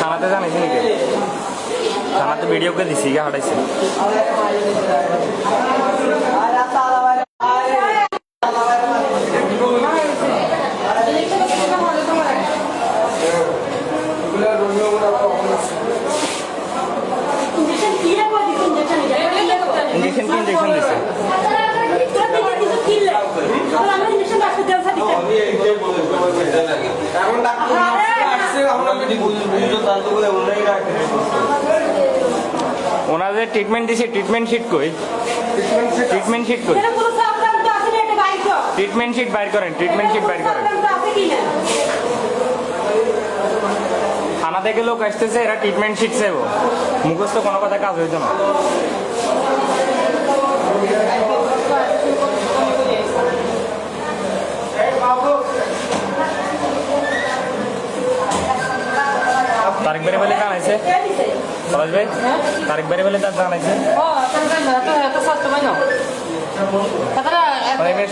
থানাতে জানাইছি নাকি? থানাতে ভিডিওকে দিছি গা হাঁটাইছে। ইঞ্জেকশন কি ইঞ্জেকশন দিছে? ওনাদের ট্রিটমেন্ট দিছে, ট্রিটমেন্ট শিট কই? ট্রিটমেন্ট শিট কই? ট্রিটমেন্ট শিট বাইর করেন, ট্রিটমেন্ট শিট বাইর করেন। থানা থেকে লোক আসতেছে, এরা ট্রিটমেন্ট শিট চাইব, মুখস্থ কোনো কথা কাজ হইতো না। তারিখ বেড়ে বলে জানাইছে সরাজ ভাই, তারিখ বেড়ে বলে তার জানাইছে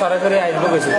সরাসরি আইসবো গেছিল।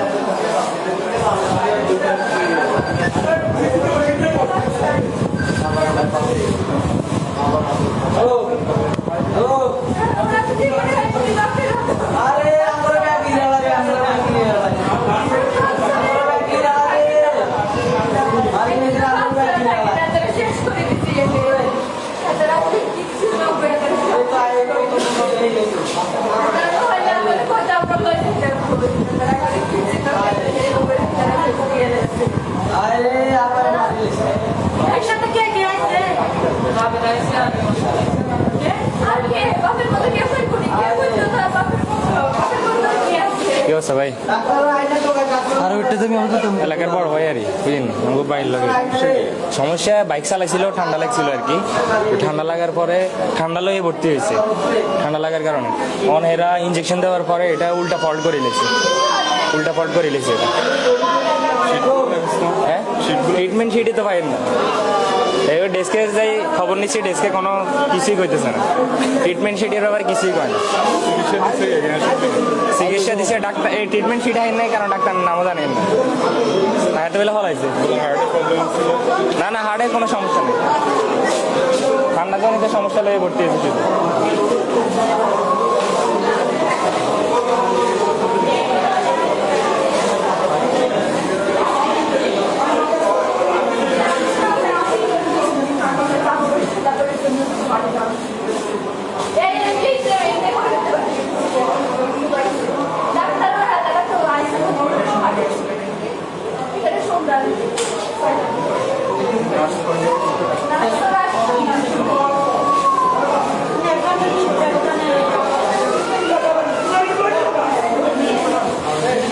ভাই এলাকার বড় ভাই আর বুঝলেন, আমাকে বাইর লাগে সমস্যা। বাইক চালাইছিল, ঠান্ডা লাগছিল আর কি। ঠান্ডা লাগার পরে ঠান্ডা লয়ে ভর্তি হয়েছে, ঠান্ডা লাগার কারণে এরা ইঞ্জেকশন দেওয়ার পরে এটা উল্টা ফল্ট করে লেছে, উল্টা ফল্ট করে লেছে এটা। হ্যাঁ ট্রিটমেন্ট শিটই তো পাইন না। এবার ডেস্কে যাই খবর নিচ্ছি, ডেস্কে কোনো কিছুই কইতেছে না, ট্রিটমেন্ট শিটের ব্যাপারে কিছুই কয় না। চিকিৎসা দিচ্ছে ডাক্তার, এই ট্রিটমেন্ট শিট হয় নাই কারণ ডাক্তার নামও জানেন না। হার্টে বেলা ফলাইছে না, না হার্টে কোনো সমস্যা নেই, ঠান্ডা জনিত সমস্যা লেগে ভর্তি হয়েছে শুধু।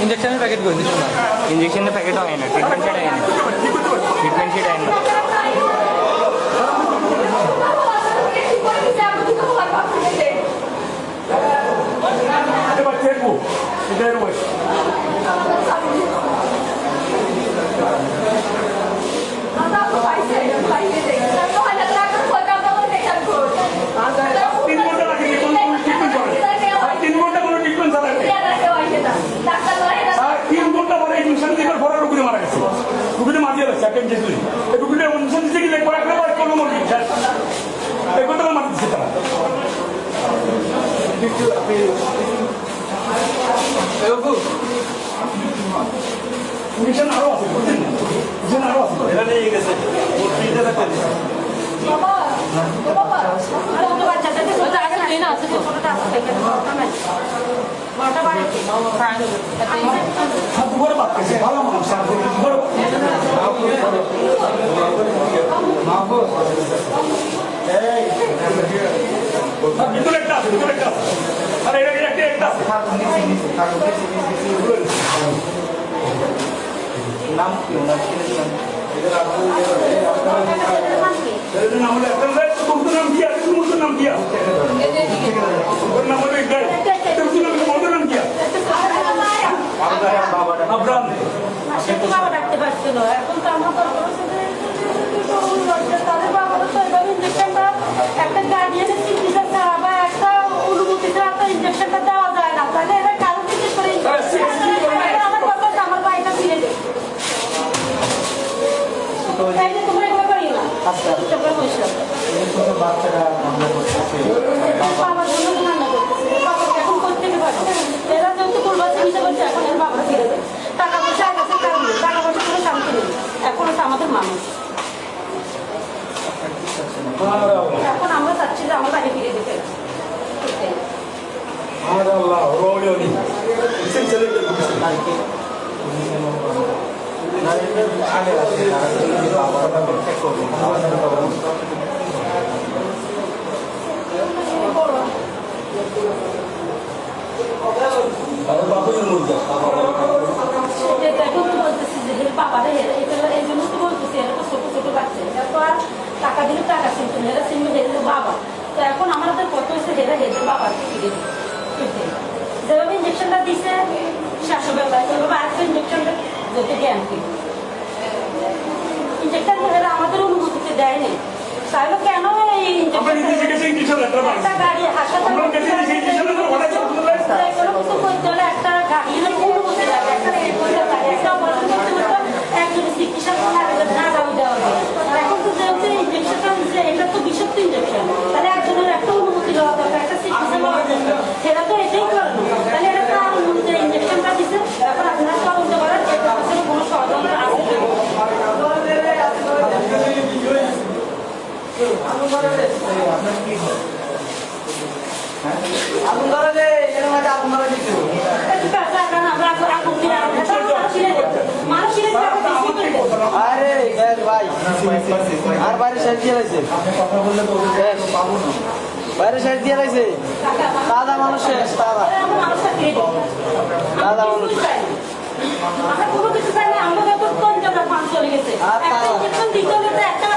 इंजेक्शन पैकेट को इंजेक्शन पैकेट है ना, ट्रीटमेंट शीट है ना, ट्रीटमेंट शीट है ना। Bapak, বড়টা বাড়িতে দুপুরে বাদ করছে ভালো মানুষ ভিতরে একটা আছে ভিতরে একটা আছে আরে এটা একটা আছে নাম কি ওনার নাম কি আছে তোমার নাম কি আছে ওর নাম হলো ইকবাল তোমার নাম কি আছে আব্রাম বাবা ডাকতে পারছিল এখন তো আমরা তাদের বাবারও তো এভাবে ইঞ্জেকশনটা একটা গার্ডিয়ানের চিকিৎসা ছাড়া বা একটা অনুমতি ছাড়া তো ইঞ্জেকশনটা দেওয়া যায় না তাহলে এরা কারণ জিজ্ঞেস করে আমার কথা আমার বাড়িটা ফিরে দেয় তাইলে তোমরা এগুলো করিও না তোমরা বসে বাবার জন্য রান্না করতেছে বাবা এখন করতে পারবে এরা যেহেতু পূর্বাসে হিসেবে বলছে এখন এর বাবা ফিরে দেয় টাকা পয়সা আছে টাকা পয়সা কোনো শান্তি নেই এখন হচ্ছে আমাদের মানুষ এখন আমরা চাচ্ছি যে আমার বাড়ি ফিরে দিতে আল্লাহ রোলি সিলসিলে এখন তো বলতেছি যে বাবারা এই জন্য তো বলতেছি এরা তো ছোট ছোট বাচ্চা এরা তো আর টাকা দিলে টাকা চিনতো না এরা চিনবে হেদের বাবা তো এখন আমাদের কত হয়েছে হেরা হেদের বাবাকে ফিরে দিতে যেভাবে ইঞ্জেকশনটা দিছে শাশুড়ি ব্যাপার সেভাবে আরেকটা ইঞ্জেকশনটা যেতে জ্ঞান কি ইঞ্জেকশন হেরা আমাদের অনুমতিতে দেয়নি তাহলে কেন এই ইঞ্জেকশন একটা গাড়ি হাসপাতাল একটা গাড়ি অনুমতি লাগে একটা একটা অপারেশন করতে একজনের চিকিৎসা না দাবি দেওয়া হবে এখন তো যেহেতু ইঞ্জেকশনটা দিচ্ছে এটা তো বিষাক্ত ইঞ্জেকশন তাহলে একজনের একটা অনুমতি দেওয়া দরকার একটা চিকিৎসা দেওয়া দরকার সেটা তো এটাই করে না তাহলে এটা তো আর অনুমতি ইঞ্জেকশনটা দিচ্ছে এখন আপনারা তদন্ত করার এটা আসলে কোনো ষড়যন্ত্র আছে আগুন ধরে দে এর মধ্যে আগুন ধরে দিতে আরে ভাই আর বাইরে সাইড দিয়ে লাইছে কথা বললে তো পাবো না বাইরে সাইড দিয়ে লাইছে দাদা মানুষ শেষ দাদা দাদা মানুষ আমরা কোনো কিছু চাই না আমরা যত কোন জায়গা পাঁচ চলে গেছে একটা ইনজেকশন দিতে হলে তো একটা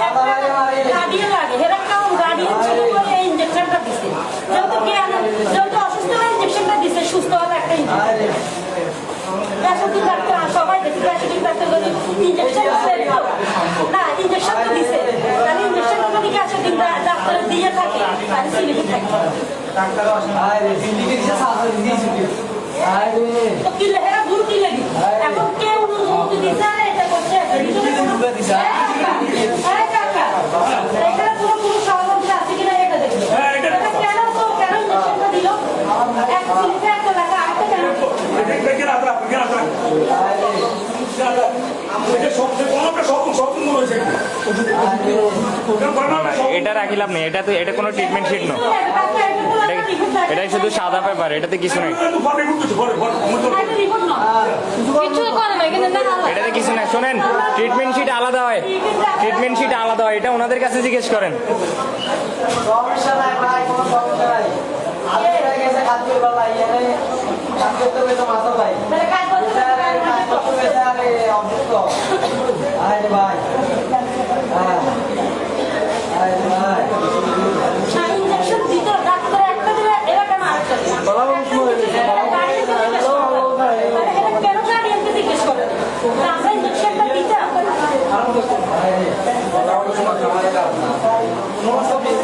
গাড়িও লাগে এরা কারণ গাড়িও ছিল বলে এই ইনজেকশনটা দিছে যেহেতু অসুস্থ হয়ে ইনজেকশনটা দিছে সুস্থ হলে একটা ইনজেকশন বেসরকারি ডাক্তার সবাই দেখি বেসরকারি ডাক্তার বলে ইনজেকশন না ইনজেকশন তো দিছে তাহলে ইনজেকশনটা যদি কাছে দিন ডাক্তার দিয়ে থাকে তাহলে সিলিপি থাকে ডাক্তার আরে দিল্লিকে দিছে সাহায্য দিয়েছে আরে তো কি লেহেরা ভুল কি লাগি এখন কেউ অনুমতি দিছে না এটা করছে আরে কাকা এটা পুরো পুরো ষড়যন্ত্র আছে কিনা এটা দেখো কেন ইনজেকশনটা দিল এক সিলিপি একটা লেখা আরেকটা কেন এটা রাখি লাভ নেই এটা কোনো ট্রিটমেন্ট শিট না এটাই শুধু সাদা পেপার এটাতে কিছু নেই এটাতে কিছু নেই শোনেন ট্রিটমেন্ট শিট আলাদা হয় এটা ওনাদের কাছে জিজ্ঞেস করেন সমস্যা নাই ভাই কোনো সমস্যা নাই আগে গেছে খাদ্য বাবা ইয়ারে কাজ করতে হবে তো মাথা ভাই কাজ করতে হবে আরে অসুস্থ আরে ভাই হ্যাঁ আরে ভাই ইনজেকশন দিত ডাক্তার একটা দিলে এরা কেন আরেকটা দিল বলা মুশকিল হয়ে গেছে কেন গার্ডিয়ানকে জিজ্ঞেস করে আমরা ইনজেকশনটা দিতাম আর বলা মুশকিল